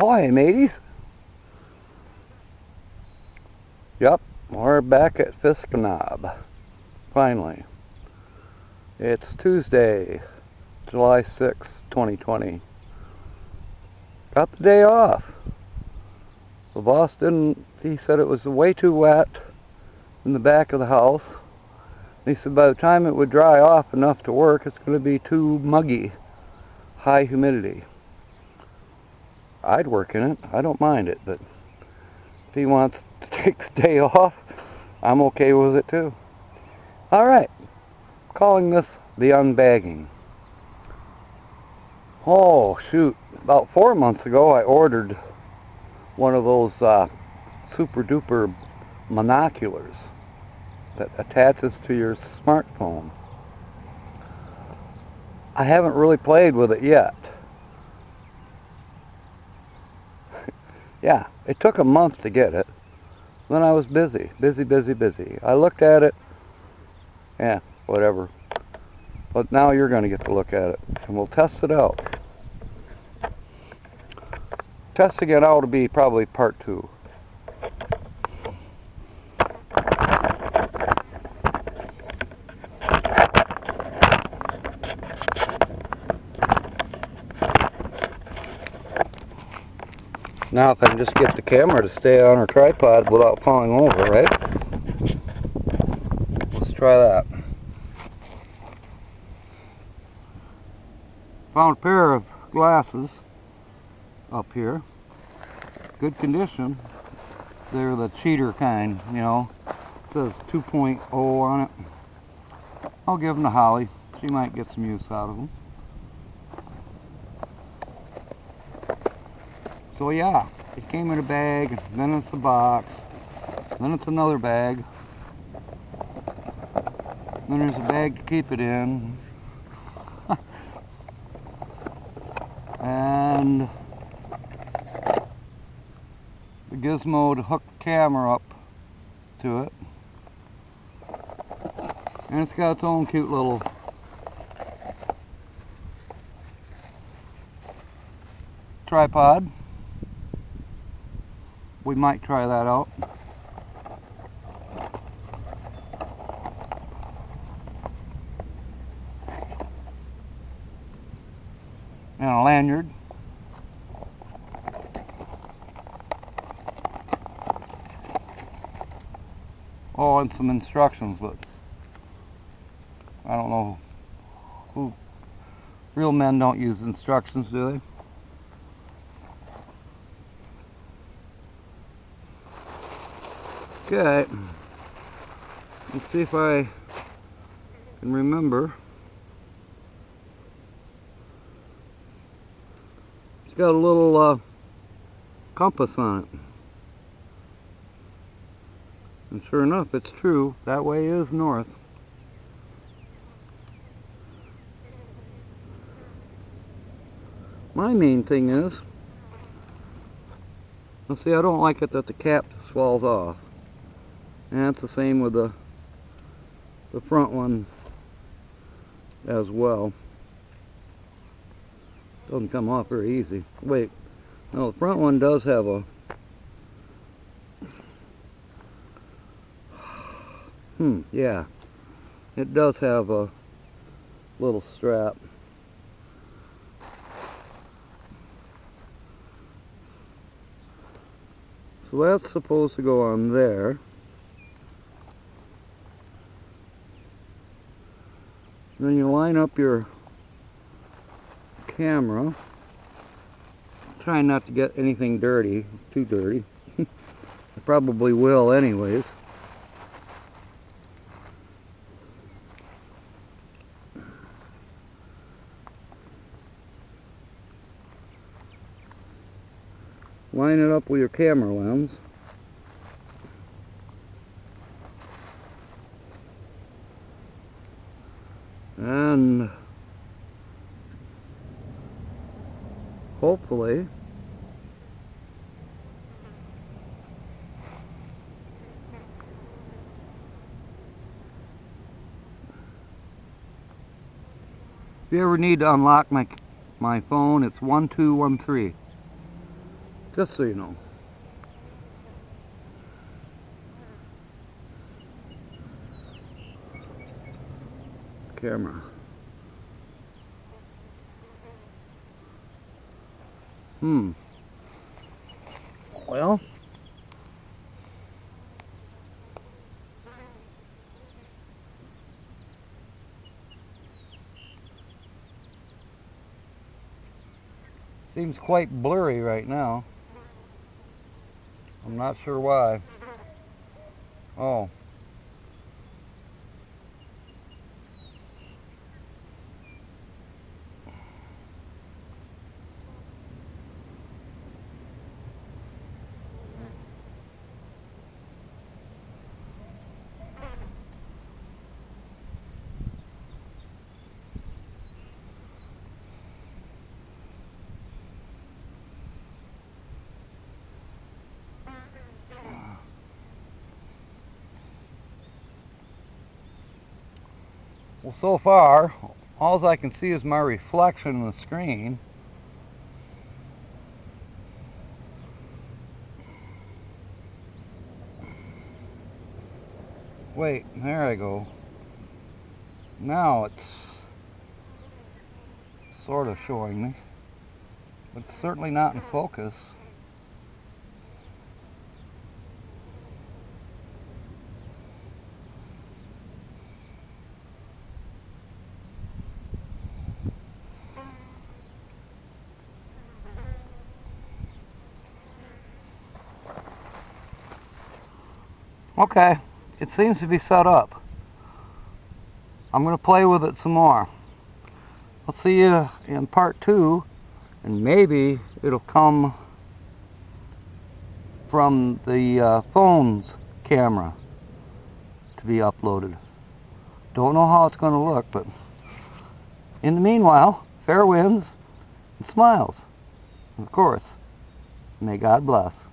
Ahoy, mateys! Yep, we're back at Fisk. Finally. It's Tuesday, July 6, 2020. Got the day off. The boss he said it was way too wet in the back of the house. He said by the time it would dry off enough to work, it's going to be too muggy, high humidity. I'd work in it. I don't mind it, but if he wants to take the day off, I'm okay with it too. Alright, calling this the unbagging. Oh shoot, about 4 months ago I ordered one of those super duper monoculars that attaches to your smartphone. I haven't really played with it yet. Yeah, it took a month to get it. Then I was busy. I looked at it. Yeah, whatever. But now you're going to get to look at it. And we'll test it out. Testing it out will be probably part 2. Now if I can just get the camera to stay on our tripod without falling over, right? Let's try that. Found a pair of glasses up here. Good condition. They're the cheater kind, you know. It says 2.0 on it. I'll give them to Holly. She might get some use out of them. So yeah, it came in a bag, then it's a box, then it's another bag, then there's a bag to keep it in, and the gizmo to hook the camera up to it, and it's got its own cute little tripod. We might try that out. And a lanyard. Oh, and some instructions, but I don't know who. Real men don't use instructions, do they? Okay, let's see if I can remember. It's got a little compass on it. And sure enough, it's true. That way is north. My main thing is, let's see, I don't like it that the cap falls off. And that's the same with the front one as well. Doesn't come off very easy. Wait, no, the front one does have a yeah, it does have a little strap. So that's supposed to go on there. Then you line up your camera. Try not to get anything dirty, too dirty. I probably will anyways. Line it up with your camera lens. And hopefully if you ever need to unlock my phone, it's 1213. Just so you know. Camera. Well, seems quite blurry right now. I'm not sure why. Oh. Well, so far, all I can see is my reflection in the screen. Wait, there I go. Now it's sort of showing me. It's certainly not in focus. Okay, it seems to be set up. I'm going to play with it some more. I'll see you in part 2, and maybe it'll come from the phone's camera to be uploaded. Don't know how it's going to look, but in the meanwhile, fair winds and smiles. And of course, may God bless.